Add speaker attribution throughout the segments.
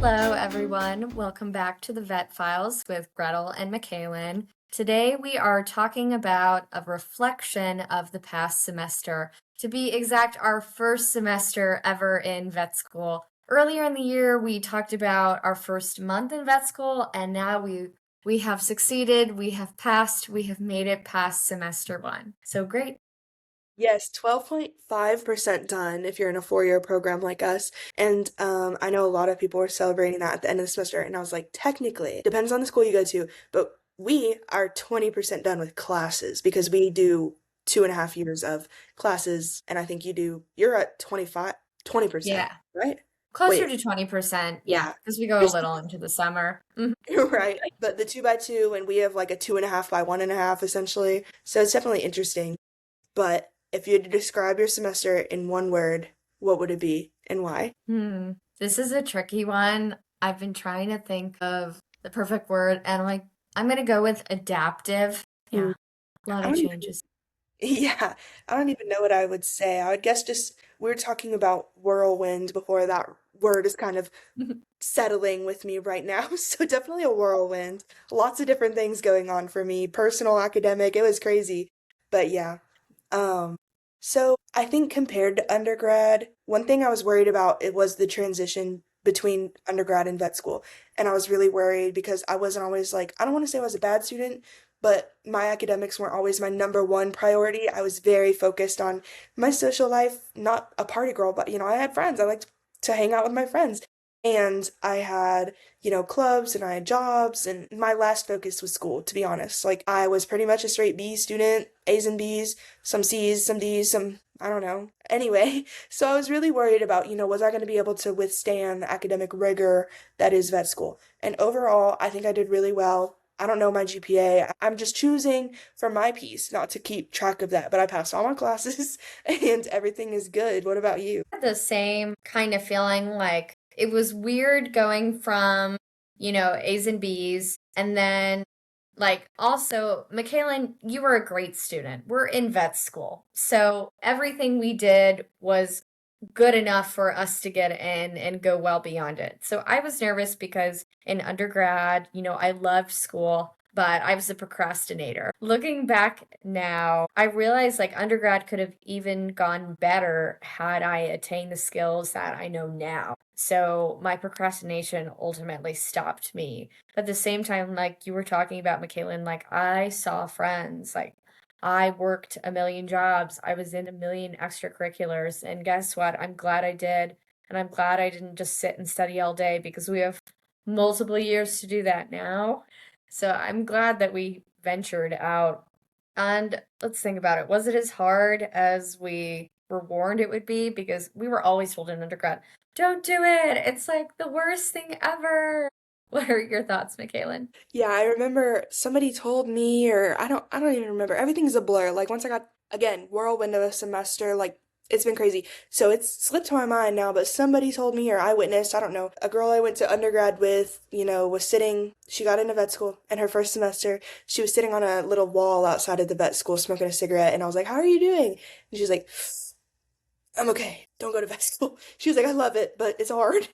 Speaker 1: Hello, everyone. Welcome back to the Vet Files with Gretel and Michaelin. Today, we are talking about a reflection of the past semester. To be exact, our first semester ever in vet school. Earlier in the year, we talked about our first month in vet school, and now we have succeeded, we have passed, we have made it past semester one. So great.
Speaker 2: Yes, 12.5% done if you're in a 4-year program like us. And I know a lot of people were celebrating that at the end of the semester. And I was like, technically, depends on the school you go to, but we are 20% done with classes because we do 2.5 years of classes. And I think you're at 20%,
Speaker 1: Yeah.
Speaker 2: right?
Speaker 1: Closer
Speaker 2: Wait,
Speaker 1: to 20%, yeah,
Speaker 2: yeah.
Speaker 1: because we go a
Speaker 2: You're
Speaker 1: little into the summer. Mhm.
Speaker 2: You're right. But the 2x2, and we have like a 2.5 by 1.5 essentially. So it's definitely interesting. But if you had to describe your semester in one word, what would it be and why?
Speaker 1: This is a tricky one. I've been trying to think of the perfect word, and I'm gonna go with adaptive.
Speaker 2: Hmm.
Speaker 1: Yeah, a lot
Speaker 2: I
Speaker 1: of
Speaker 2: don't even,
Speaker 1: changes.
Speaker 2: yeah, I don't even know what I would say. I would guess just we were talking about whirlwind before that word is kind of settling with me right now. So definitely a whirlwind. Lots of different things going on for me, personal, academic. It was crazy. But yeah. Um, so I think compared to undergrad, one thing I was worried about it was the transition between undergrad and vet school. And I was really worried because I wasn't always like, I don't want to say I was a bad student, but my academics weren't always my number one priority. I was very focused on my social life, not a party girl, but I had friends. I liked to hang out with my friends. And I had, clubs and I had jobs, and my last focus was school, to be honest. Like, I was pretty much a straight B student, A's and B's, some C's, some D's, I don't know. Anyway, so I was really worried about, was I going to be able to withstand the academic rigor that is vet school? And overall, I think I did really well. I don't know my GPA. I'm just choosing for my piece not to keep track of that, but I passed all my classes and everything is good. What about you?
Speaker 1: The same kind of feeling like it was weird going from, A's and B's, and then also, Michaela, you were a great student. We're in vet school. So everything we did was good enough for us to get in and go well beyond it. So I was nervous because in undergrad, I loved school, but I was a procrastinator. Looking back now, I realize undergrad could have even gone better had I attained the skills that I know now. So my procrastination ultimately stopped me. But at the same time, like you were talking about, Michaela, I saw friends, I worked a million jobs. I was in a million extracurriculars. And guess what? I'm glad I did. And I'm glad I didn't just sit and study all day because we have multiple years to do that now. So I'm glad that we ventured out. And let's think about it. Was it as hard as we were warned it would be? Because we were always told in undergrad, don't do it. It's like the worst thing ever. What are your thoughts, Michaela?
Speaker 2: Yeah, I remember somebody told me, or I don't even remember. Everything's a blur. Like once I got again whirlwind of a semester, like it's been crazy. So it's slipped my mind now. But somebody told me, or I witnessed, I don't know, a girl I went to undergrad with, was sitting. She got into vet school, and her first semester, she was sitting on a little wall outside of the vet school smoking a cigarette, and I was like, "How are you doing?" And she's like, "I'm okay. Don't go to vet school." She was like, "I love it, but it's hard."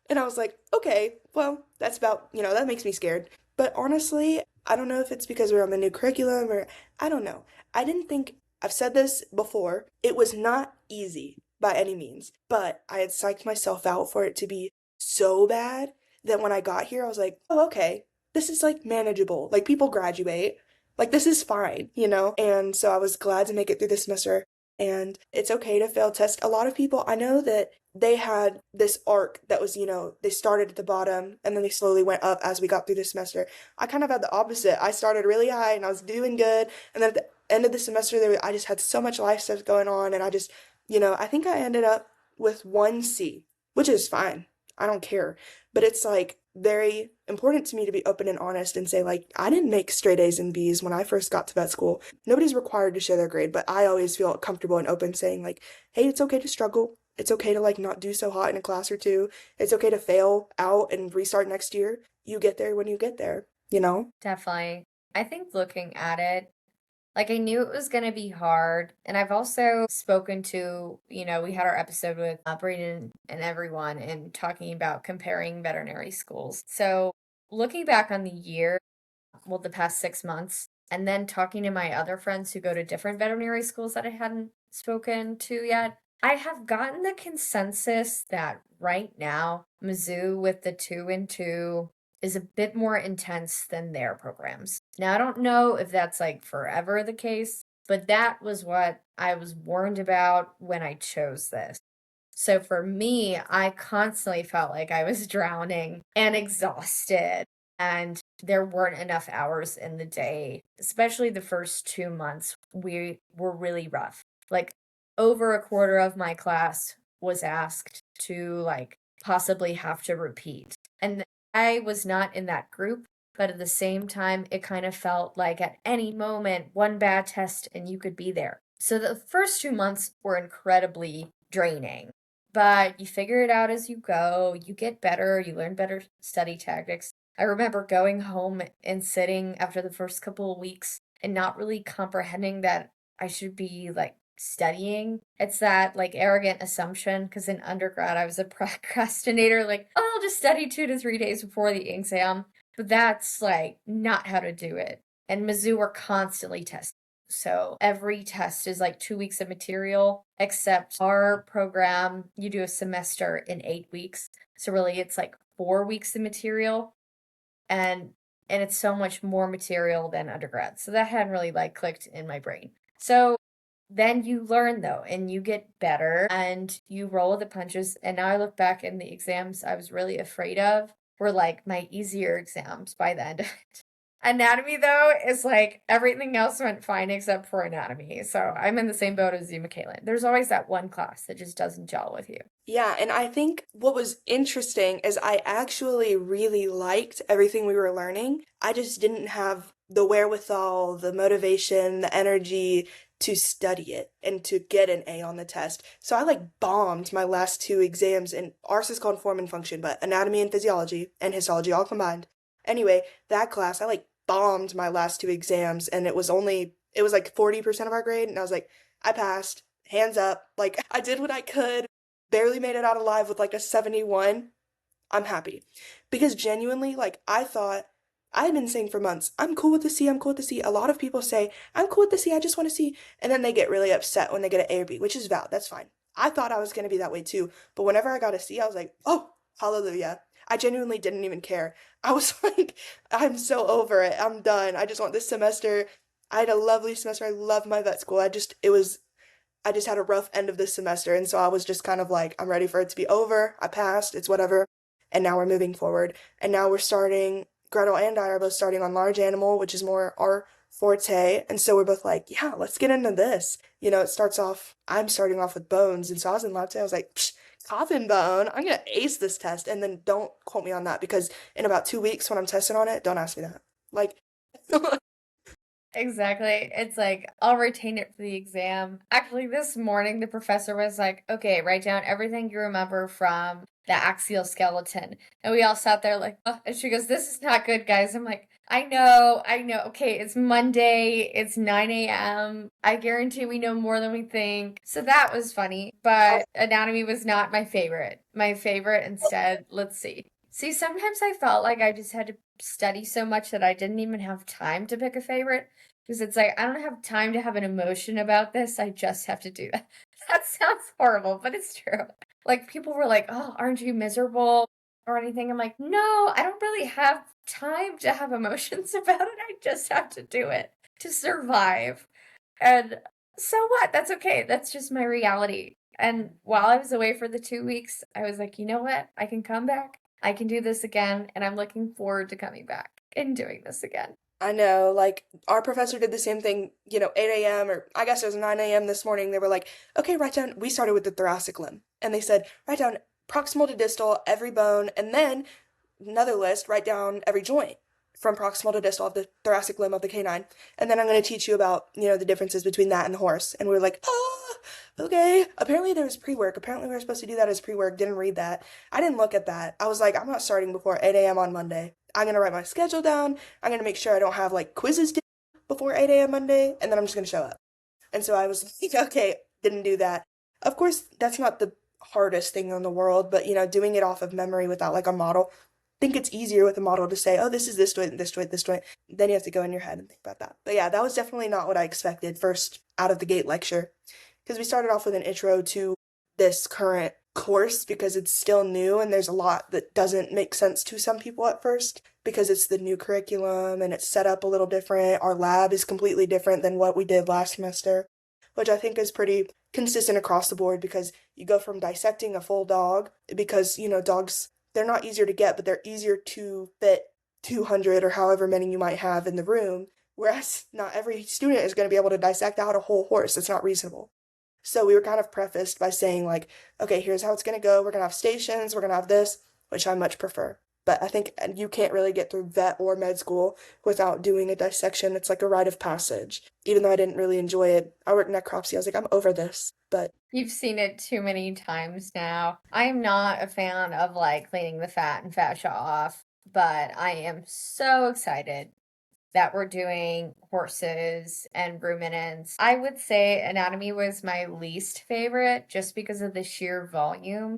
Speaker 2: And I was like, okay, well, that's about, that makes me scared. But honestly, I don't know if it's because we're on the new curriculum or I don't know. I didn't think, I've said this before, it was not easy by any means, but I had psyched myself out for it to be so bad that when I got here, I was like, oh, okay, this is like manageable. Like people graduate. Like this is fine. And so I was glad to make it through the semester. And it's okay to fail tests. A lot of people, I know that they had this arc that was, they started at the bottom and then they slowly went up as we got through the semester. I kind of had the opposite. I started really high and I was doing good. And then at the end of the semester, I just had so much life stuff going on. And I just, I think I ended up with 1C, which is fine. I don't care. But it's like very important to me to be open and honest and say, like, I didn't make straight A's and B's when I first got to vet school. Nobody's required to share their grade, but I always feel comfortable and open saying, like, hey, it's okay to struggle. It's okay to like not do so hot in a class or two. It's okay to fail out and restart next year. You get there when you get there, you know?
Speaker 1: Definitely. I think looking at it, Like I knew it was going to be hard. And I've also spoken to, we had our episode with Braden and everyone and talking about comparing veterinary schools. So looking back on the year, well, the past 6 months, and then talking to my other friends who go to different veterinary schools that I hadn't spoken to yet, I have gotten the consensus that right now, Mizzou with the 2 and 2 is a bit more intense than their programs. Now, I don't know if that's like forever the case, but that was what I was warned about when I chose this. So for me, I constantly felt like I was drowning and exhausted, and there weren't enough hours in the day. Especially the first 2 months, we were really rough. Like, over a quarter of my class was asked to, like, possibly have to repeat. And I was not in that group, but at the same time, it kind of felt like at any moment, one bad test and you could be there. So the first 2 months were incredibly draining, but you figure it out as you go. You get better, you learn better study tactics. I remember going home and sitting after the first couple of weeks and not really comprehending that I should be like studying. It's that like arrogant assumption because in undergrad I was a procrastinator, like, oh, I'll just study 2 to 3 days before the exam. But that's like not how to do it. And Mizzou are constantly testing. So every test is like 2 weeks of material, except our program, you do a semester in 8 weeks. So really it's like 4 weeks of material, and it's so much more material than undergrad. So that hadn't really like clicked in my brain. So then you learn though, and you get better and you roll with the punches. And now I look back and the exams I was really afraid of were like my easier exams by the end of it. Anatomy, though, is like everything else went fine except for anatomy. So I'm in the same boat as you, Michaela. There's always that one class that just doesn't gel with you.
Speaker 2: Yeah, and I think what was interesting is I actually really liked everything we were learning. I just didn't have the wherewithal, the motivation, the energy to study it and to get an A on the test. So I like bombed my last two exams, and ours is called form and function, but anatomy and physiology and histology all combined. Anyway, that class, I like bombed my last two exams, and it was like 40% of our grade, and I was like, I passed, hands up. Like, I did what I could, barely made it out alive with like a 71. I'm happy. Because genuinely, like, I thought, I had been saying for months, I'm cool with the C, I'm cool with the C. A lot of people say, I'm cool with the C, I just want to C. And then they get really upset when they get an A or B, which is valid, that's fine. I thought I was going to be that way too. But whenever I got a C, I was like, oh, hallelujah. I genuinely didn't even care. I was like, I'm so over it. I'm done. I just want this semester. I had a lovely semester. I love my vet school. I just had a rough end of this semester. And so I was just kind of like, I'm ready for it to be over. I passed. It's whatever. And now we're moving forward. And now Gretel and I are both starting on large animal, which is more our forte. And so we're both like, yeah, let's get into this. I'm starting off with bones. And so I was in lab today. I was like, psh, coffin bone. I'm going to ace this test. And then don't quote me on that because in about 2 weeks when I'm testing on it, don't ask me that. Like,
Speaker 1: Exactly. It's like, I'll retain it for the exam. Actually, this morning, the professor was like, okay, write down everything you remember from the axial skeleton. And we all sat there like, oh. And she goes, this is not good, guys. I'm like, I know. Okay, it's Monday. It's 9 a.m. I guarantee we know more than we think. So that was funny. But anatomy was not my favorite. My favorite instead, let's see. See, sometimes I felt like I just had to study so much that I didn't even have time to pick a favorite. Because it's like, I don't have time to have an emotion about this. I just have to do that. That sounds horrible, but it's true. Like, people were like, oh, aren't you miserable or anything? I'm like, no, I don't really have time to have emotions about it. I just have to do it to survive. And so what? That's okay. That's just my reality. And while I was away for the 2 weeks, I was like, you know what? I can come back. I can do this again. And I'm looking forward to coming back and doing this again.
Speaker 2: I know, like, our professor did the same thing, 8 a.m., or I guess it was 9 a.m. this morning. They were like, okay, write down, we started with the thoracic limb. And they said, write down proximal to distal, every bone, and then another list, write down every joint from proximal to distal of the thoracic limb of the canine. And then I'm going to teach you about, the differences between that and the horse. And we were like, okay. Apparently there was pre-work. Apparently we were supposed to do that as pre-work. Didn't read that. I didn't look at that. I was like, I'm not starting before 8 a.m. on Monday. I'm going to write my schedule down. I'm going to make sure I don't have like quizzes due before 8 a.m. Monday, and then I'm just going to show up. And so I was like, okay, didn't do that. Of course, that's not the hardest thing in the world, but doing it off of memory without like a model, I think it's easier with a model to say, oh, this is this joint, this joint, this joint. Then you have to go in your head and think about that. But yeah, that was definitely not what I expected first out of the gate lecture. Because we started off with an intro to this current course because it's still new and there's a lot that doesn't make sense to some people at first because it's the new curriculum and it's set up a little different. Our lab is completely different than what we did last semester, which I think is pretty consistent across the board because you go from dissecting a full dog because, dogs, they're not easier to get, but they're easier to fit 200 or however many you might have in the room. Whereas not every student is going to be able to dissect out a whole horse. It's not reasonable. So we were kind of prefaced by saying, like, okay, here's how it's going to go. We're going to have stations, we're going to have this, which I much prefer. But I think you can't really get through vet or med school without doing a dissection. It's like a rite of passage. Even though I didn't really enjoy it, I worked necropsy. I was like, I'm over this. But
Speaker 1: You've seen it too many times now. I am not a fan of like cleaning the fat and fascia off, but I am so excited that we're doing horses and ruminants. I would say anatomy was my least favorite just because of the sheer volume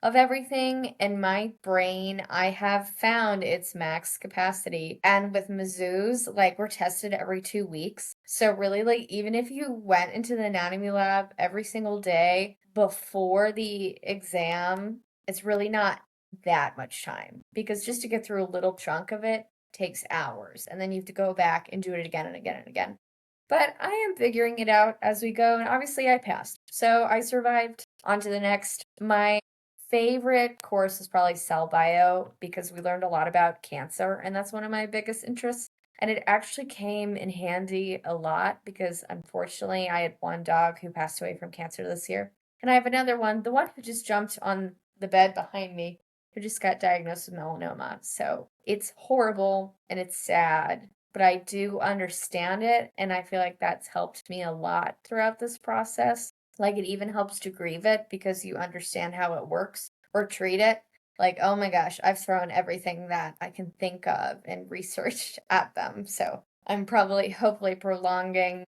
Speaker 1: of everything. In my brain, I have found its max capacity. And with Mizzou's, like we're tested every 2 weeks. So really, like even if you went into the anatomy lab every single day before the exam, it's really not that much time because just to get through a little chunk of it takes hours, and then you have to go back and do it again and again and again. But I am figuring it out as we go, and obviously I passed. So I survived. On to the next. My favorite course is probably cell bio because we learned a lot about cancer, and that's one of my biggest interests. And it actually came in handy a lot because unfortunately I had one dog who passed away from cancer this year. And I have another one, the one who just jumped on the bed behind me, who just got diagnosed with melanoma. So it's horrible and it's sad, but I do understand it. And I feel like that's helped me a lot throughout this process. Like it even helps to grieve it because you understand how it works or treat it. Like, oh my gosh, I've thrown everything that I can think of and researched at them. So I'm probably, hopefully, prolonging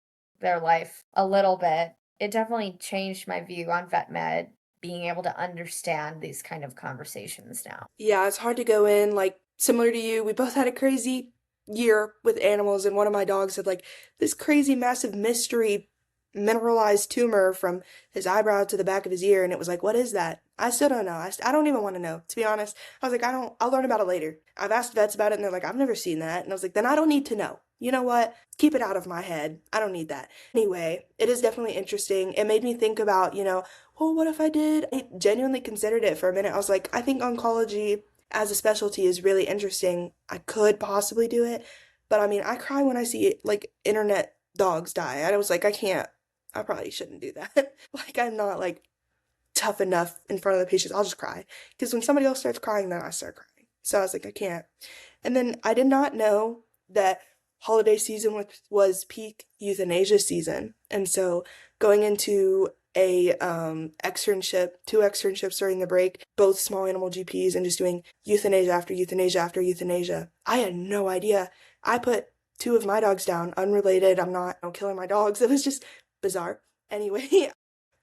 Speaker 1: their life a little bit. It definitely changed my view on vet med, being able to understand these kind of conversations now.
Speaker 2: yeah, it's hard to go in. Like, similar to you, we both had a crazy year with animals, and one of my dogs had like this crazy, massive mystery mineralized tumor from his eyebrow to the back of his ear, and it was like, what is that? I still don't know. I don't even want to know, to be honest. I was like, I'll learn about it later. I've asked vets about it, and they're like, I've never seen that. And I was like, then I don't need to know. You know what? Keep it out of my head. I don't need that. Anyway, it is definitely interesting. It made me think about, well, what if I did? I genuinely considered it for a minute. I was like, I think oncology as a specialty is really interesting. I could possibly do it. But I mean, I cry when I see like internet dogs die. I was like, I probably shouldn't do that. Like, I'm not like tough enough in front of the patients. I'll just cry. Because when somebody else starts crying, then I start crying. So I was like, I can't. And then I did not know that holiday season was peak euthanasia season. And so going into a externship, two externships during the break, both small animal GPs, and just doing euthanasia after euthanasia after euthanasia. I had no idea. I put two of my dogs down, unrelated. I'm not killing my dogs. It was just bizarre. Anyway,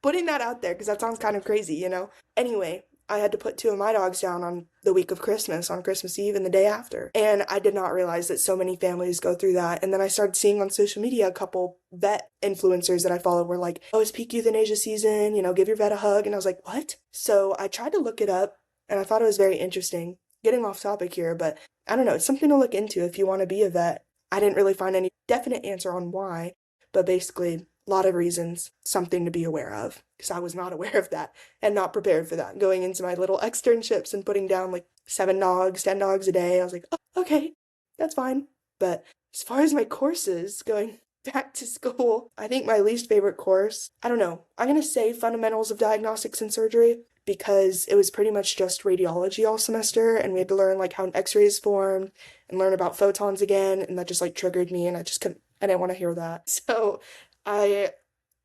Speaker 2: putting that out there because that sounds kind of crazy. Anyway, I had to put two of my dogs down on the week of Christmas, on Christmas Eve and the day after. And I did not realize that so many families go through that. And then I started seeing on social media a couple vet influencers that I followed were like, oh, it's peak euthanasia season, give your vet a hug. And I was like, what? So I tried to look it up and I thought it was very interesting. Getting off topic here, but I don't know, it's something to look into if you want to be a vet. I didn't really find any definite answer on why, but basically a lot of reasons, something to be aware of, because I was not aware of that and not prepared for that. Going into my little externships and putting down like 7 dogs, 10 dogs a day, I was like, oh, okay, that's fine. But as far as my courses, going back to school, I think my least favorite course, I don't know, I'm going to say fundamentals of diagnostics and surgery because it was pretty much just radiology all semester and we had to learn like how an x-ray is formed and learn about photons again, and that just like triggered me and I didn't want to hear that. So I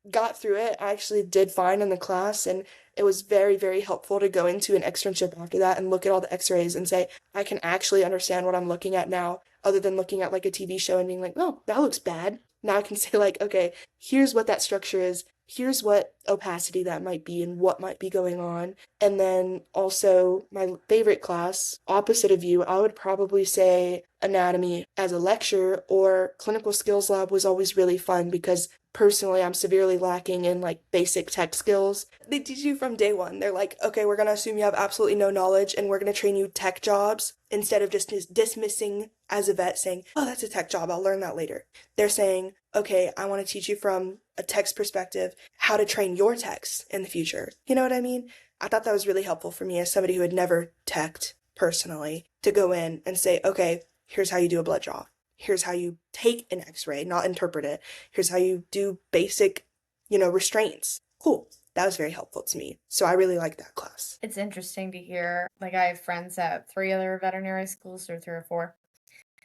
Speaker 2: got through it. I actually did fine in the class, and it was very, very helpful to go into an externship after that and look at all the x-rays and say, I can actually understand what I'm looking at now, other than looking at like a TV show and being like, oh, that looks bad. Now I can say like, okay, here's what that structure is. Here's what opacity that might be and what might be going on. And then also my favorite class, opposite of you, I would probably say anatomy as a lecture, or clinical skills lab was always really fun because personally I'm severely lacking in like basic tech skills. They teach you from day one. They're like, okay, we're going to assume you have absolutely no knowledge and we're going to train you tech jobs instead of just dismissing as a vet saying, oh, that's a tech job, I'll learn that later. They're saying, okay, I want to teach you from a tech's perspective how to train your techs in the future. You know what I mean? I thought that was really helpful for me as somebody who had never teched personally to go in and say, okay, here's how you do a blood draw. Here's how you take an x-ray, not interpret it. Here's how you do basic, restraints. Cool. That was very helpful to me. So I really like that class.
Speaker 1: It's interesting to hear. Like, I have friends at three other veterinary schools, or three or four,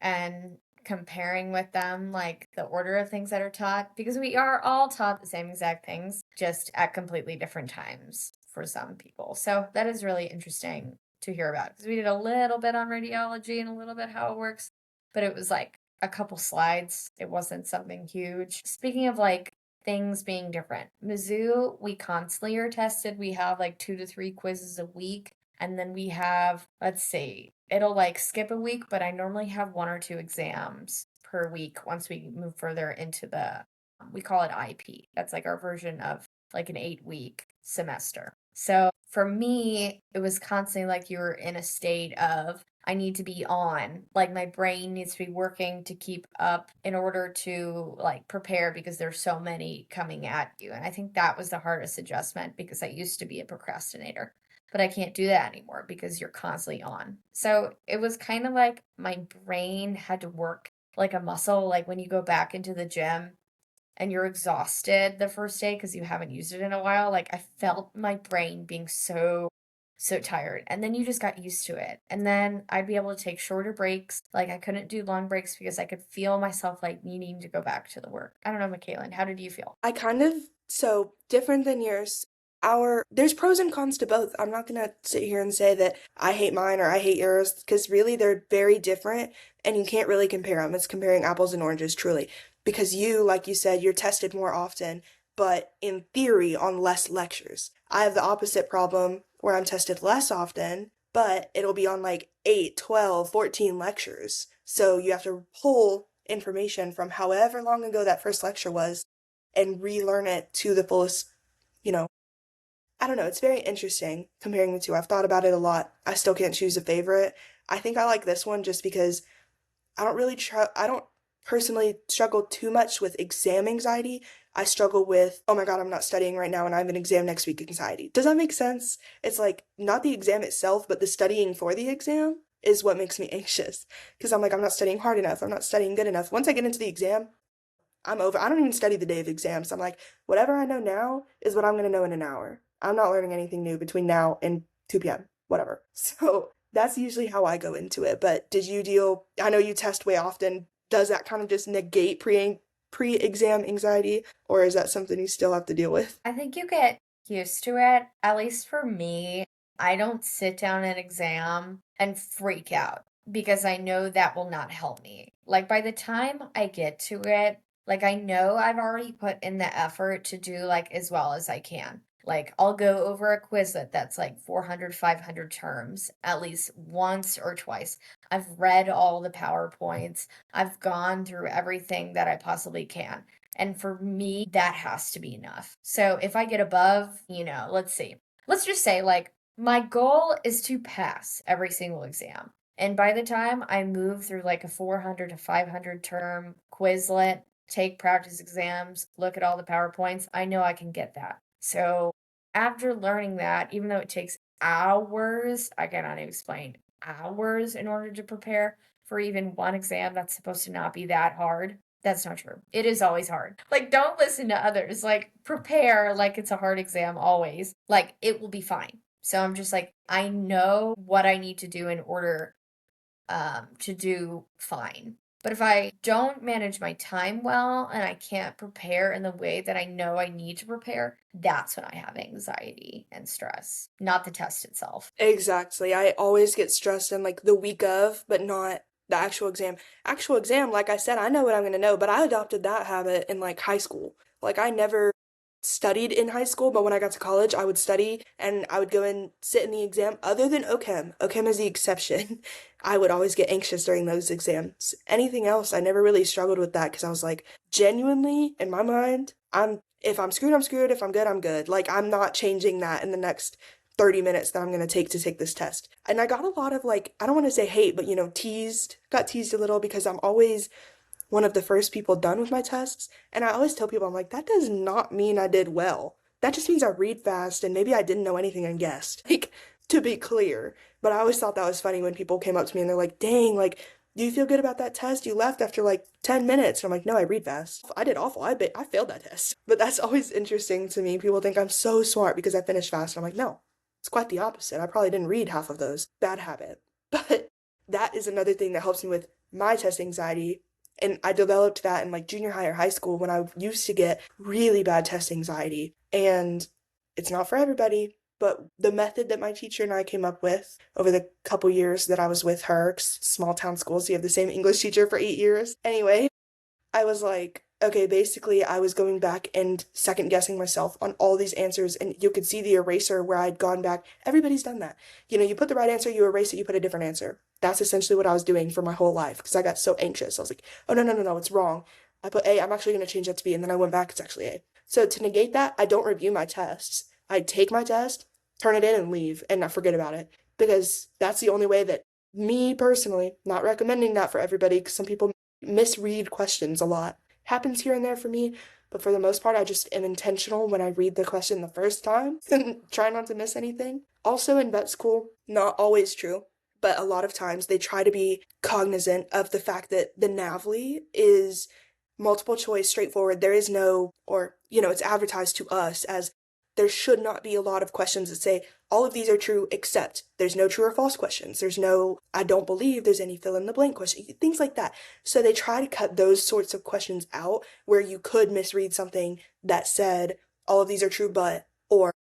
Speaker 1: and comparing with them, like the order of things that are taught, because we are all taught the same exact things, just at completely different times for some people. So that is really interesting to hear about, because we did a little bit on radiology and a little bit how it works, but it was like a couple slides. It wasn't something huge. Speaking of like things being different, Mizzou, we constantly are tested. We have like 2 to 3 quizzes a week. And then we have, let's see, it'll like skip a week, but I normally have 1 or 2 exams per week once we move further into the, we call it IP. That's like our version of like an 8 week semester. So for me, it was constantly like you were in a state of, I need to be on. Like my brain needs to be working to keep up in order to like prepare, because there's so many coming at you. And I think that was the hardest adjustment, because I used to be a procrastinator, but I can't do that anymore because you're constantly on. So it was kind of like my brain had to work like a muscle. Like when you go back into the gym and you're exhausted the first day because you haven't used it in a while, like I felt my brain being so tired. And then you just got used to it. And then I'd be able to take shorter breaks. Like I couldn't do long breaks because I could feel myself like needing to go back to the work. I don't know, Michaela, how did you feel?
Speaker 2: I kind of, so different than yours. There's pros and cons to both. I'm not gonna sit here and say that I hate mine or I hate yours, because really they're very different and you can't really compare them. It's comparing apples and oranges, truly. Because you, like you said, you're tested more often, but in theory on less lectures. I have the opposite problem where I'm tested less often, but it'll be on like 8, 12, 14 lectures. So you have to pull information from however long ago that first lecture was and relearn it to the fullest, you know. I don't know, it's very interesting comparing the two. I've thought about it a lot. I still can't choose a favorite. I think I like this one just because I don't personally struggle too much with exam anxiety. I struggle with, oh my God, I'm not studying right now and I have an exam next week anxiety. Does that make sense? It's like not the exam itself, but the studying for the exam is what makes me anxious. Because I'm like, I'm not studying hard enough. I'm not studying good enough. Once I get into the exam, I'm over. I don't even study the day of exams. I'm like, whatever I know now is what I'm going to know in an hour. I'm not learning anything new between now and 2 p.m., whatever. So that's usually how I go into it. But I know you test way often. Does that kind of just negate pre-exam anxiety, or is that something you still have to deal with?
Speaker 1: I think you get used to it. At least for me, I don't sit down an exam and freak out because I know that will not help me. Like by the time I get to it, like I know I've already put in the effort to do like as well as I can. Like I'll go over a Quizlet that's like 400, 500 terms at least once or twice. I've read all the PowerPoints. I've gone through everything that I possibly can. And for me, that has to be enough. So if I get above, let's see. Let's just say like my goal is to pass every single exam. And by the time I move through like a 400 to 500 term Quizlet, take practice exams, look at all the PowerPoints, I know I can get that. So after learning that, even though it takes hours, I cannot even explain hours in order to prepare for even one exam that's supposed to not be that hard. That's not true. It is always hard. Like, don't listen to others. Like, prepare like it's a hard exam always. Like, it will be fine. So I'm just like, I know what I need to do in order to do fine. But if I don't manage my time well and I can't prepare in the way that I know I need to prepare, that's when I have anxiety and stress, not the test itself.
Speaker 2: Exactly. I always get stressed in like the week of, but not the actual exam. Actual exam, like I said, I know what I'm going to know, but I adopted that habit in like high school. Like I never studied in high school, but when I got to college, I would study and I would go and sit in the exam. Other than OChem, OChem is the exception. I would always get anxious during those exams. Anything else, I never really struggled with that because I was like, genuinely, in my mind, if I'm screwed, I'm screwed. If I'm good, I'm good. Like I'm not changing that in the next 30 minutes that I'm going to take this test. And I got a lot of like, I don't want to say hate, but teased, got teased a little because I'm always one of the first people done with my tests. And I always tell people, I'm like, that does not mean I did well. That just means I read fast and maybe I didn't know anything and guessed. Like, to be clear. But I always thought that was funny when people came up to me and they're like, dang, like, do you feel good about that test? You left after like 10 minutes. And I'm like, no, I read fast. I did awful. I failed that test. But that's always interesting to me. People think I'm so smart because I finished fast. And I'm like, no, it's quite the opposite. I probably didn't read half of those. Bad habit. But that is another thing that helps me with my test anxiety. And I developed that in like junior high or high school when I used to get really bad test anxiety. And it's not for everybody, but the method that my teacher and I came up with over the couple years that I was with her, small town schools, you have the same English teacher for 8 years. Anyway, I was like, okay, basically, I was going back and second guessing myself on all these answers, and you could see the eraser where I'd gone back. Everybody's done that. You put the right answer, you erase it, you put a different answer. That's essentially what I was doing for my whole life because I got so anxious. I was like, oh, no, no, no, no, it's wrong. I put A, I'm actually going to change that to B, and then I went back, it's actually A. So to negate that, I don't review my tests. I take my test, turn it in, and leave, and not forget about it because that's the only way that me personally, not recommending that for everybody because some people misread questions a lot. Happens here and there for me, but for the most part, I just am intentional when I read the question the first time and try not to miss anything. Also, in vet school, not always true, but a lot of times they try to be cognizant of the fact that the NAVLE is multiple choice, straightforward. There is no, or, it's advertised to us as there should not be a lot of questions that say all of these are true except there's no true or false questions. There's no I don't believe there's any fill in the blank question, things like that. So they try to cut those sorts of questions out where you could misread something that said all of these are true but or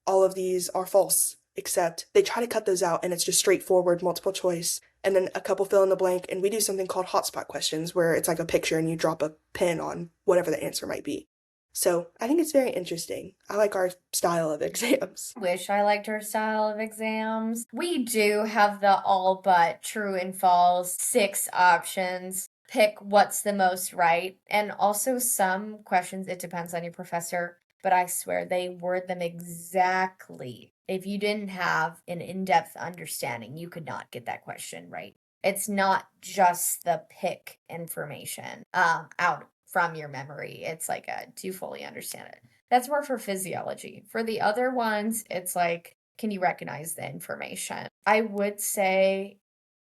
Speaker 2: all of these are false except. They try to cut those out and it's just straightforward multiple choice and then a couple fill in the blank, and we do something called hotspot questions where it's like a picture and you drop a pin on whatever the answer might be. So I think it's very interesting. I like our style of exams.
Speaker 1: Wish I liked our style of exams. We do have the all but true and false, 6 options. Pick what's the most right. And also some questions, it depends on your professor, but I swear they word them exactly. If you didn't have an in-depth understanding, you could not get that question right. It's not just the pick information out from your memory. It's like a do you fully understand it? That's more for physiology. For the other ones, it's like, can you recognize the information? I would say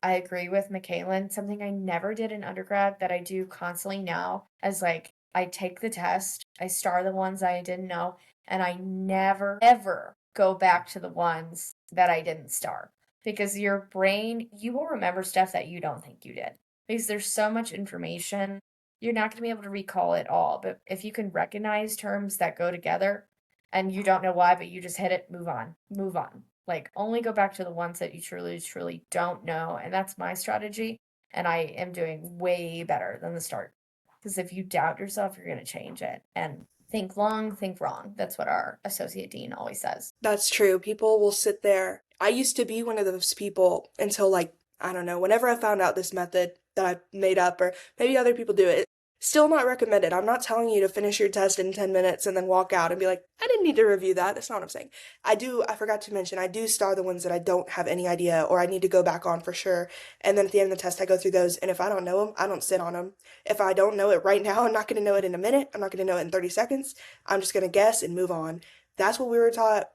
Speaker 1: I agree with McKaylin. Something I never did in undergrad that I do constantly now is like I take the test, I star the ones I didn't know, and I never ever go back to the ones that I didn't star. Because your brain, you will remember stuff that you don't think you did. Because there's so much information, you're not going to be able to recall it all. But if you can recognize terms that go together and you don't know why, but you just hit it, move on, move on. Like only go back to the ones that you truly, truly don't know. And that's my strategy. And I am doing way better than the start. Because if you doubt yourself, you're going to change it. And think long, think wrong. That's what our associate dean always says.
Speaker 2: That's true. People will sit there. I used to be one of those people until like, I don't know, whenever I found out this method that I made up, or maybe other people do it. Still not recommended. I'm not telling you to finish your test in 10 minutes and then walk out and be like, I didn't need to review that. That's not what I'm saying. I forgot to mention, I do star the ones that I don't have any idea or I need to go back on for sure. And then at the end of the test, I go through those. And if I don't know them, I don't sit on them. If I don't know it right now, I'm not going to know it in a minute. I'm not going to know it in 30 seconds. I'm just going to guess and move on. That's what we were taught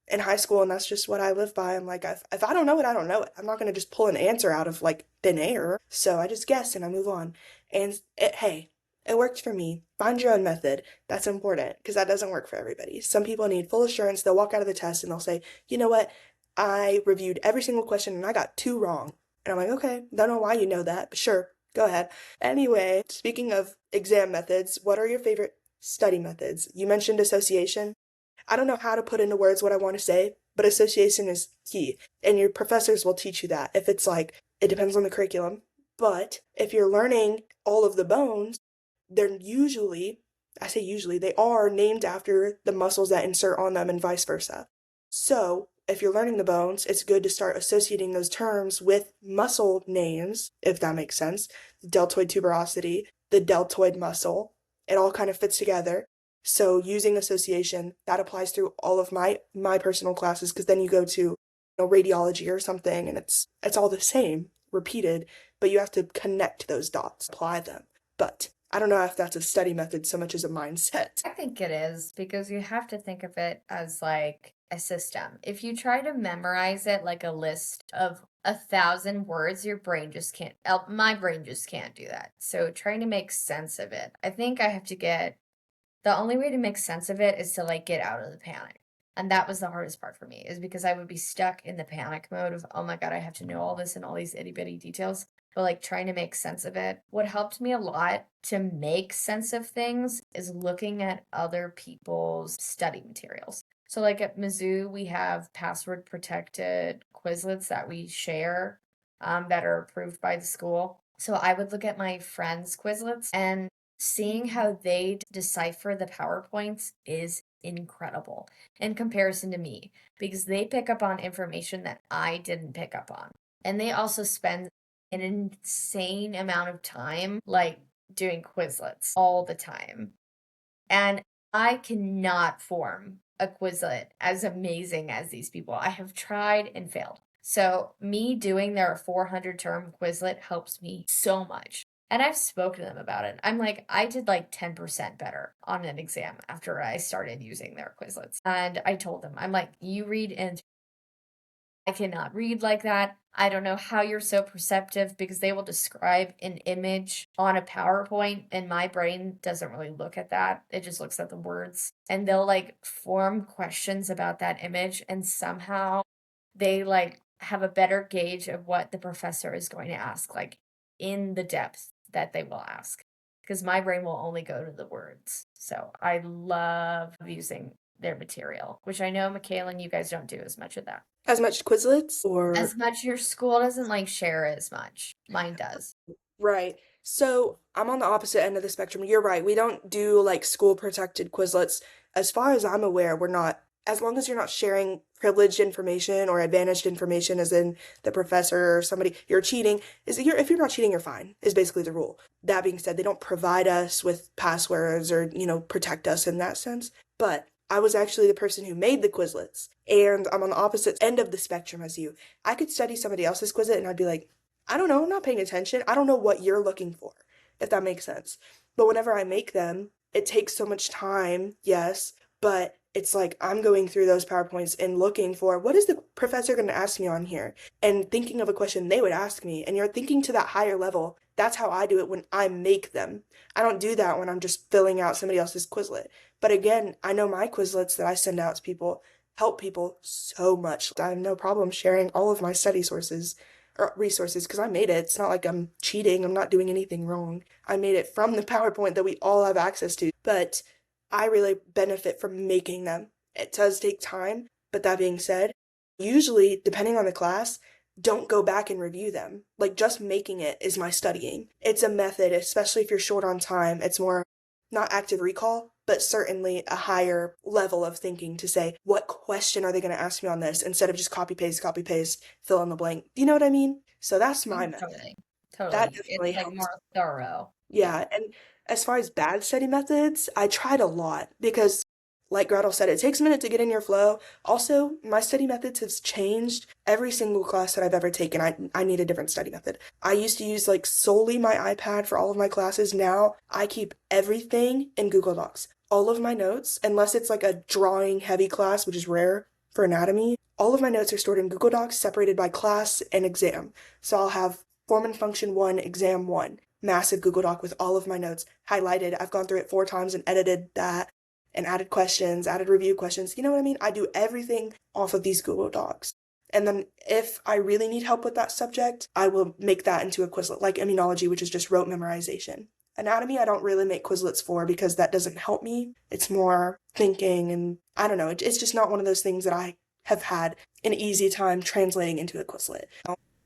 Speaker 2: in high school, and that's just what I live by. I'm like, if I don't know it, I don't know it. I'm not going to just pull an answer out of like thin air. So I just guess and I move on. And hey, it worked for me. Find your own method. That's important because that doesn't work for everybody. Some people need full assurance. They'll walk out of the test and they'll say, you know what? I reviewed every single question and I got 2 wrong. And I'm like, okay, don't know why you know that, but sure, Go ahead. Anyway, speaking of exam methods, what are your favorite study methods? You mentioned association. I don't know how to put into words what I want to say, but association is key. And your professors will teach you that. If it's like, it depends on the curriculum. But if you're learning all of the bones, they're usually, I say usually, they are named after the muscles that insert on them and vice versa. So if you're learning the bones, it's good to start associating those terms with muscle names, if that makes sense. The deltoid tuberosity, the deltoid muscle, it all kind of fits together. So using association, that applies through all of my personal classes because then you go to radiology or something and it's all the same, repeated, but you have to connect those dots, apply them. But I don't know if that's a study method so much as a mindset.
Speaker 1: I think it is because you have to think of it as like a system. If you try to memorize it like a list of 1,000 words, your brain just can't, my brain just can't do that. So trying to make sense of it, I think I have to get, the only way to make sense of it is to like get out of the panic. And that was the hardest part for me, is because I would be stuck in the panic mode of, oh my God, I have to know all this and all these itty bitty details. But like trying to make sense of it. What helped me a lot to make sense of things is looking at other people's study materials. So, like at Mizzou, we have password protected Quizlets that we share that are approved by the school. So, I would look at my friends' Quizlets, and seeing how they decipher the PowerPoints is incredible in comparison to me because they pick up on information that I didn't pick up on. And they also spend an insane amount of time like doing Quizlets all the time. And I cannot form a Quizlet as amazing as these people. I have tried and failed. So, me doing their 400 term Quizlet helps me so much. And I've spoken to them about it. I'm like, I did like 10% better on an exam after I started using their Quizlets. And I told them, I'm like, you read in, I cannot read like that. I don't know how you're so perceptive because they will describe an image on a PowerPoint and my brain doesn't really look at that. It just looks at the words. And they'll like form questions about that image and somehow they like have a better gauge of what the professor is going to ask, like in the depth that they will ask. Because my brain will only go to the words. So I love using their material, which I know, Michaela, and you guys don't do as much of that.
Speaker 2: As much Quizlets or
Speaker 1: As much your school doesn't like share as much. Mine does.
Speaker 2: right. So I'm on the opposite end of the spectrum. You're right. We don't do like school protected Quizlets. As far as I'm aware, we're not, as long as you're not sharing privileged information or advantaged information, as in the professor or somebody, you're cheating. If you're not cheating, you're fine, is basically the rule. That being said, they don't provide us with passwords or, protect us in that sense. But I was actually the person who made the Quizlets, and I'm on the opposite end of the spectrum as you. I could study somebody else's Quizlet and I'd be like, I don't know, I'm not paying attention. I don't know what you're looking for, if that makes sense. But whenever I make them, it takes so much time, yes, but it's like I'm going through those PowerPoints and looking for what is the professor going to ask me on here and thinking of a question they would ask me. And you're thinking to that higher level. That's how I do it when I make them. I don't do that when I'm just filling out somebody else's Quizlet. But again, I know my Quizlets that I send out to people help people so much. I have no problem sharing all of my study sources or resources because I made it. It's not like I'm cheating. I'm not doing anything wrong. I made it from the PowerPoint that we all have access to. But I really benefit from making them. It does take time, but that being said, usually, depending on the class, don't go back and review them. Like, just making it is my studying. It's a method, especially if you're short on time. It's more not active recall, but certainly a higher level of thinking to say, what question are they going to ask me on this instead of just copy, paste, fill in the blank. Do you know what I mean? So that's my
Speaker 1: Oh,
Speaker 2: method.
Speaker 1: totally.
Speaker 2: That
Speaker 1: Totally. It's
Speaker 2: definitely
Speaker 1: like
Speaker 2: helps.
Speaker 1: more thorough. Yeah.
Speaker 2: Yeah, and as far as bad study methods, I tried a lot because, like Gretel said, it takes a minute to get in your flow. Also, my study methods have changed. Every single class that I've ever taken, I need a different study method. I used to use like solely my iPad for all of my classes. Now I keep everything in Google Docs. All of my notes, unless it's like a drawing heavy class, which is rare for anatomy, all of my notes are stored in Google Docs separated by class and exam. So I'll have form and function 1, exam 1, massive Google Doc with all of my notes highlighted. I've gone through it 4 times and edited that and added questions, added review questions. You know what I mean? I do everything off of these Google Docs. And then if I really need help with that subject, I will make that into a Quizlet, like immunology, which is just rote memorization. Anatomy, I don't really make Quizlets for because that doesn't help me. It's more thinking, and I don't know. It's just not one of those things that I have had an easy time translating into a Quizlet.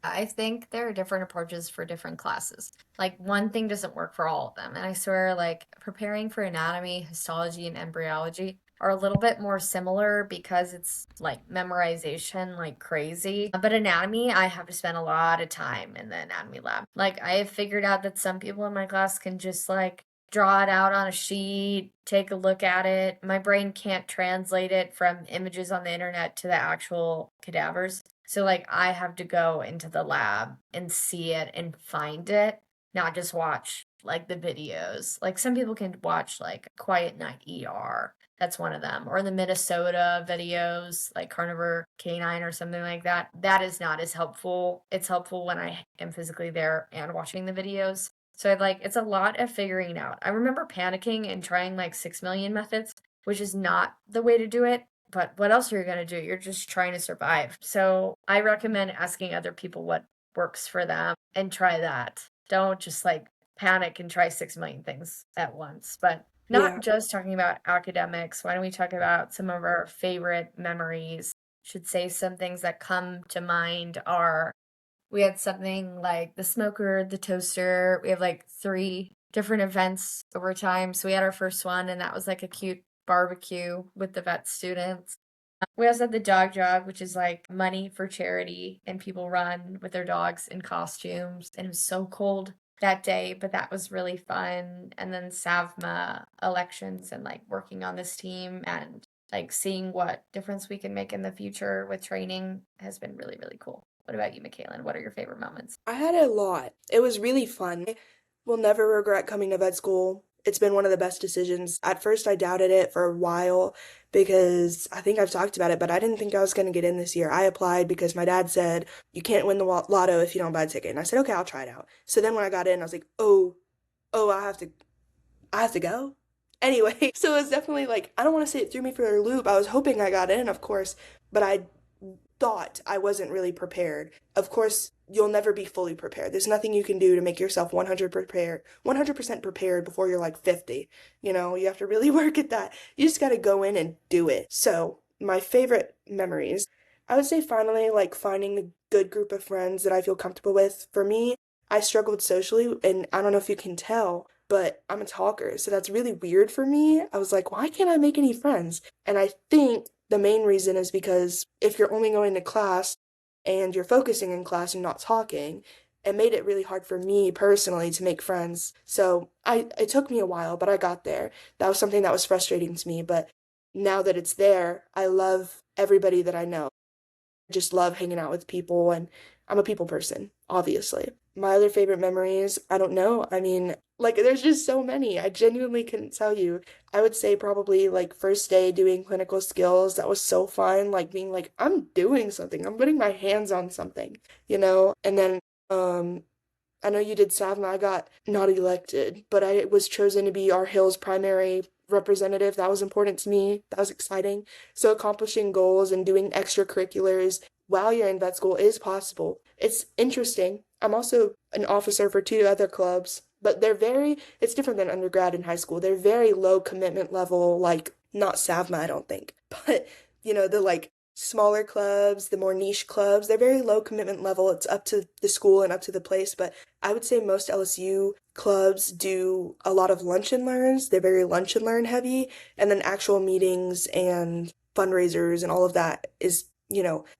Speaker 1: I think there are different approaches for different classes. Like one thing doesn't work for all of them. And I swear, like preparing for anatomy, histology, and embryology are a little bit more similar because it's like memorization like crazy. But anatomy, I have to spend a lot of time in the anatomy lab. Like I have figured out that some people in my class can just like draw it out on a sheet, take a look at it. My brain can't translate it from images on the internet to the actual cadavers. So like I have to go into the lab and see it and find it, not just watch like the videos. Like some people can watch like Quiet Night ER. That's one of them. Or the Minnesota videos, like Carnivore Canine or something like that. That is not as helpful. It's helpful when I am physically there and watching the videos. So I like it's a lot of figuring out. I remember panicking and trying like 6 million methods, which is not the way to do it. But what else are you going to do? You're just trying to survive. So I recommend asking other people what works for them and try that. Don't just like panic and try 6 million things at once. But not
Speaker 2: Yeah.
Speaker 1: just talking about academics. Why don't we talk about some of our favorite memories? Should say some things that come to mind are we had something like the smoker, the toaster. We have like three different events over time. So we had our first one, and that was like a cute barbecue with the vet students. We also had the dog jog, which is like money for charity, and people run with their dogs in costumes. And it was so cold that day, but that was really fun. And then SAVMA elections and like working on this team and like seeing what difference we can make in the future with training has been really, really cool. What about you, Michaela? What are your favorite moments?
Speaker 2: I had a lot. It was really fun. I will never regret coming to vet school. It's been one of the best decisions. At first, I doubted it for a while because I think I've talked about it, but I didn't think I was going to get in this year. I applied because my dad said, you can't win the lotto if you don't buy a ticket. And I said, okay, I'll try it out. So then when I got in, I was like, oh, I have to go. Anyway, so it was definitely like, I don't want to say it threw me for a loop. I was hoping I got in, of course, but I thought I wasn't really prepared. Of course, you'll never be fully prepared. There's nothing you can do to make yourself 100% prepared before you're like 50. You have to really work at that. You just got to go in and do it. So, my favorite memories, I would say finally like finding a good group of friends that I feel comfortable with. For me, I struggled socially, and I don't know if you can tell, but I'm a talker, so that's really weird for me. I was like, why can't I make any friends? And I think the main reason is because if you're only going to class and you're focusing in class and not talking, it made it really hard for me personally to make friends. So it took me a while, but I got there. That was something that was frustrating to me, but now that it's there, I love everybody that I know. I just love hanging out with people, and I'm a people person, obviously. My other favorite memories, I don't know. I mean, like there's just so many. I genuinely couldn't tell you. I would say probably like first day doing clinical skills. That was so fun, like being like I'm doing something. I'm putting my hands on something. And then I know you did SAVMA. I got not elected, but I was chosen to be our Hills primary representative. That was important to me. That was exciting. So accomplishing goals and doing extracurriculars while you're in vet school is possible. It's interesting. I'm also an officer for two other clubs, but it's different than undergrad and high school. They're very low commitment level, like not SAVMA, I don't think, but the like smaller clubs, the more niche clubs, they're very low commitment level. It's up to the school and up to the place, but I would say most LSU clubs do a lot of lunch and learns. They're very lunch and learn heavy, and then actual meetings and fundraisers and all of that is,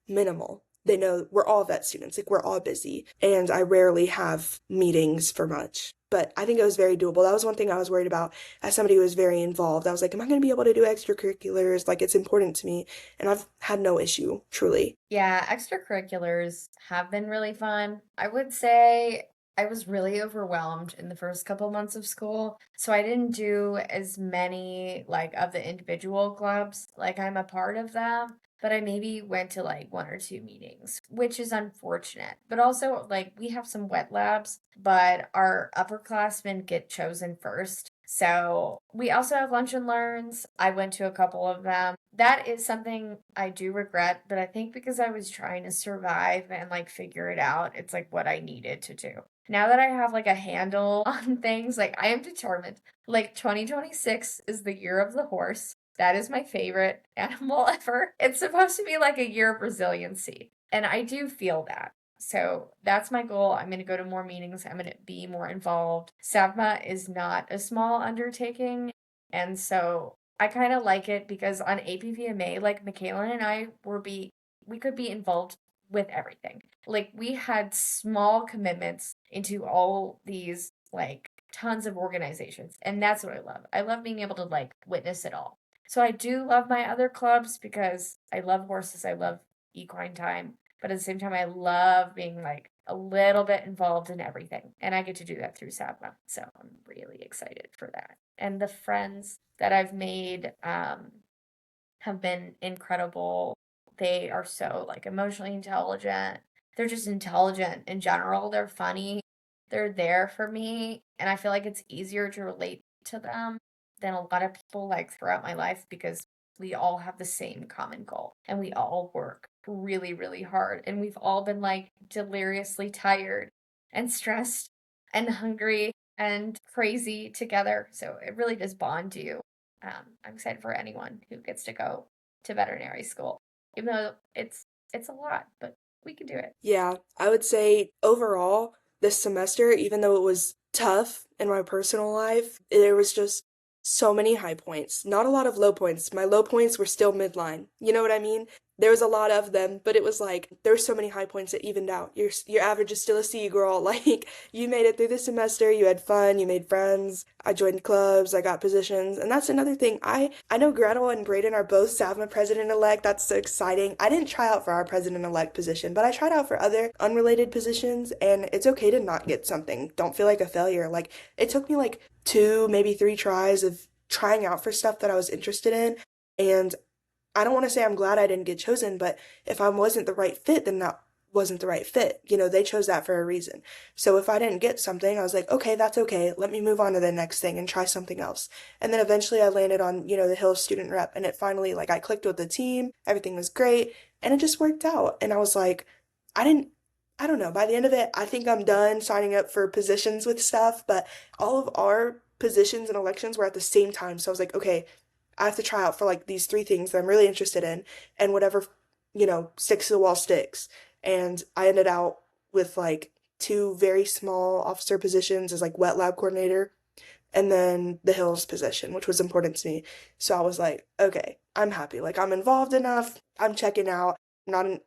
Speaker 2: minimal. They know we're all vet students, like we're all busy, and I rarely have meetings for much. But I think it was very doable. That was one thing I was worried about as somebody who was very involved. I was like, am I going to be able to do extracurriculars? Like, it's important to me. And I've had no issue, truly.
Speaker 1: Yeah, extracurriculars have been really fun. I would say I was really overwhelmed in the first couple months of school, so I didn't do as many like of the individual clubs. Like I'm a part of them, but I maybe went to like one or two meetings, which is unfortunate. But also like we have some wet labs, but our upperclassmen get chosen first. So we also have lunch and learns. I went to a couple of them. That is something I do regret, but I think because I was trying to survive and like figure it out, it's like what I needed to do. Now that I have like a handle on things, like I am determined. Like 2026 is the year of the horse. That is my favorite animal ever. It's supposed to be like a year of resiliency. And I do feel that. So that's my goal. I'm going to go to more meetings. I'm going to be more involved. SAVMA is not a small undertaking. And so I kind of like it because on APVMA, like Michaela and I we could be involved with everything. Like we had small commitments into all these like tons of organizations. And that's what I love. I love being able to like witness it all. So I do love my other clubs because I love horses. I love equine time. But at the same time, I love being like a little bit involved in everything. And I get to do that through Sabma. So I'm really excited for that. And the friends that I've made have been incredible. They are so like emotionally intelligent. They're just intelligent in general. They're funny. They're there for me. And I feel like it's easier to relate to them than a lot of people like throughout my life because we all have the same common goal and we all work really, really hard. And we've all been like deliriously tired and stressed and hungry and crazy together. So it really does bond you. I'm excited for anyone who gets to go to veterinary school, even though it's a lot, but we can do it.
Speaker 2: Yeah, I would say overall, this semester, even though it was tough in my personal life, there was just so many high points. Not a lot of low points. My low points were still midline. You know what I mean? There was a lot of them, but it was like there were so many high points that evened out. Your average is still a C, girl. Like you made it through the semester, you had fun, you made friends. I joined clubs, I got positions, and that's another thing. I know Gretel and Brayden are both SAVMA president-elect. That's so exciting. I didn't try out for our president-elect position, but I tried out for other unrelated positions, and it's okay to not get something. Don't feel like a failure. Like it took me like two, maybe three tries of trying out for stuff that I was interested in, and I don't want to say I'm glad I didn't get chosen, but if I wasn't the right fit, then that wasn't the right fit. You know, they chose that for a reason. So if I didn't get something, I was like, okay, that's okay. Let me move on to the next thing and try something else. And then eventually I landed on, the Hills student rep, and it finally, like, I clicked with the team, everything was great, and it just worked out. And I was like, I didn't, I don't know, by the end of it, I think I'm done signing up for positions with stuff, but all of our positions and elections were at the same time. So I was like, okay, I have to try out for like these three things that I'm really interested in, and whatever, sticks to the wall sticks. And I ended out with like two very small officer positions as like wet lab coordinator, and then the Hills position, which was important to me. So I was like, okay, I'm happy. Like I'm involved enough. I'm checking out. I'm not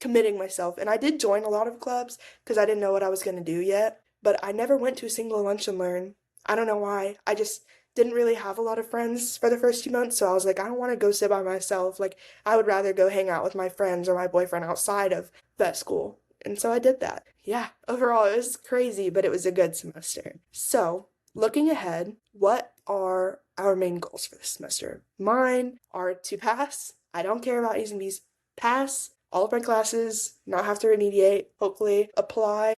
Speaker 2: committing myself. And I did join a lot of clubs because I didn't know what I was going to do yet. But I never went to a single lunch and learn. I don't know why. I just didn't really have a lot of friends for the first 2 months. So I was like, I don't want to go sit by myself. Like I would rather go hang out with my friends or my boyfriend outside of vet school. And so I did that. Yeah, overall it was crazy, but it was a good semester. So looking ahead, what are our main goals for this semester? Mine are to pass. I don't care about A's and B's. Pass all of my classes, not have to remediate, hopefully apply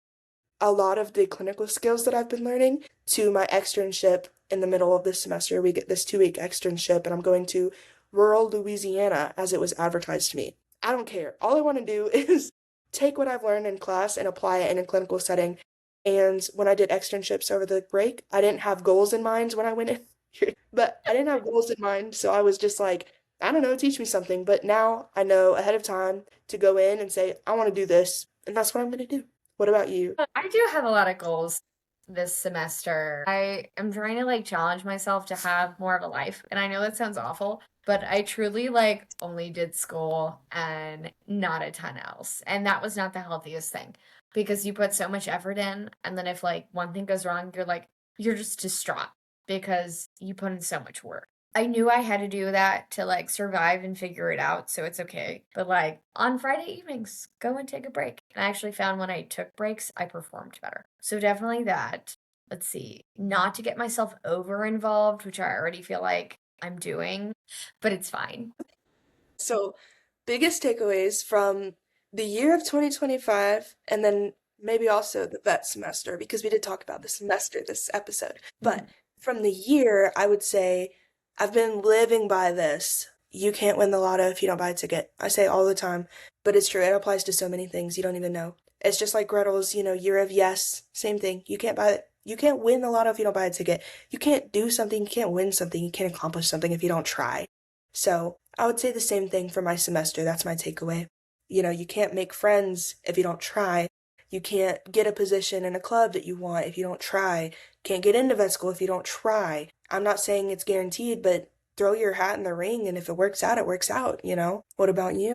Speaker 2: a lot of the clinical skills that I've been learning to my externship in the middle of this semester. We get this 2 week externship, and I'm going to rural Louisiana as it was advertised to me. I don't care. All I want to do is take what I've learned in class and apply it in a clinical setting. And when I did externships over the break, I didn't have goals in mind when I went in, but I didn't have goals in mind. So I was just like, I don't know, teach me something. But now I know ahead of time to go in and say, I want to do this. And that's what I'm going to do. What about you?
Speaker 1: I do have a lot of goals this semester. I am trying to like challenge myself to have more of a life. And I know that sounds awful, but I truly like only did school and not a ton else. And that was not the healthiest thing because you put so much effort in. And then if like one thing goes wrong, you're just distraught because you put in so much work. I knew I had to do that to like survive and figure it out, so it's okay. But like on Friday evenings, go and take a break. And I actually found when I took breaks, I performed better. So definitely that. Let's see, not to get myself over involved, which I already feel like I'm doing, but it's fine.
Speaker 2: So, biggest takeaways from the year of 2025, and then maybe also the vet semester, because we did talk about the semester this episode. But
Speaker 1: Mhm.
Speaker 2: from the year, I would say I've been living by this. You can't win the lotto if you don't buy a ticket. I say it all the time, but it's true. It applies to so many things you don't even know. It's just like Gretel's, year of yes. Same thing. You can't win the lotto if you don't buy a ticket. You can't do something, you can't win something, you can't accomplish something if you don't try. So I would say the same thing for my semester. That's my takeaway. You can't make friends if you don't try. You can't get a position in a club that you want if you don't try. Can't get into vet school if you don't try. I'm not saying it's guaranteed, but throw your hat in the ring and if it works out, it works out. What about you?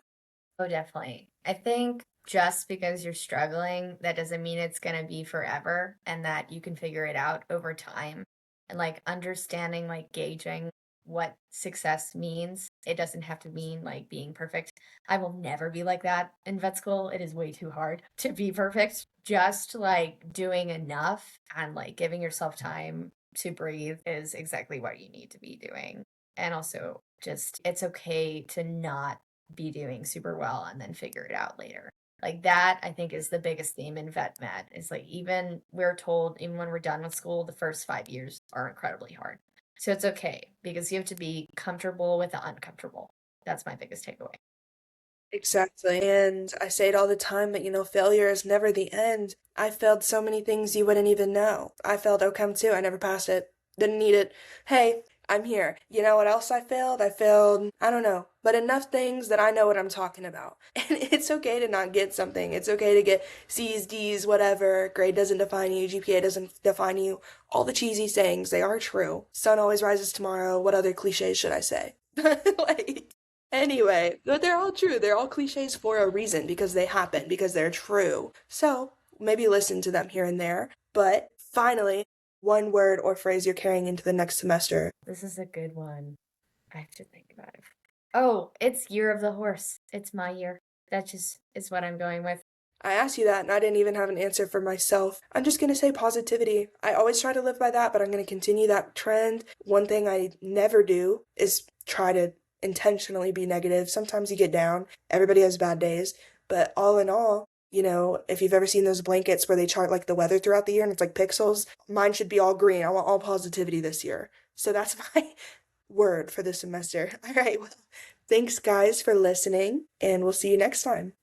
Speaker 1: Oh, definitely. I think just because you're struggling, that doesn't mean it's going to be forever and that you can figure it out over time. And like understanding, like gauging what success means. It doesn't have to mean like being perfect. I will never be like that in vet school. It is way too hard to be perfect. Just like doing enough and like giving yourself time to breathe is exactly what you need to be doing. And also, just it's okay to not be doing super well and then figure it out later. Like that, I think is the biggest theme in vet med. Is like even we're told, even when we're done with school, the first 5 years are incredibly hard. So it's okay because you have to be comfortable with the uncomfortable. That's my biggest takeaway.
Speaker 2: Exactly. And I say it all the time, but failure is never the end. I failed so many things you wouldn't even know. I failed OChem too. I never passed it. Didn't need it. Hey, I'm here. You know what else I failed? I failed, I don't know, but enough things that I know what I'm talking about. And it's okay to not get something. It's okay to get C's, D's, whatever. Grade doesn't define you. GPA doesn't define you. All the cheesy sayings, they are true. Sun always rises tomorrow. What other cliches should I say? Like, anyway, but they're all true. They're all cliches for a reason because they happen, because they're true. So maybe listen to them here and there. But finally, one word or phrase you're carrying into the next semester.
Speaker 1: This is a good one. I have to think about it. Oh, it's Year of the Horse. It's my year. That just is what I'm going with.
Speaker 2: I asked you that and I didn't even have an answer for myself. I'm just gonna say positivity. I always try to live by that, but I'm gonna continue that trend. One thing I never do is try to intentionally be negative. Sometimes you get down. Everybody has bad days. But all in all, if you've ever seen those blankets where they chart like the weather throughout the year and it's like pixels, mine should be all green. I want all positivity this year. So that's my word for this semester. All right, well, thanks guys for listening, and we'll see you next time.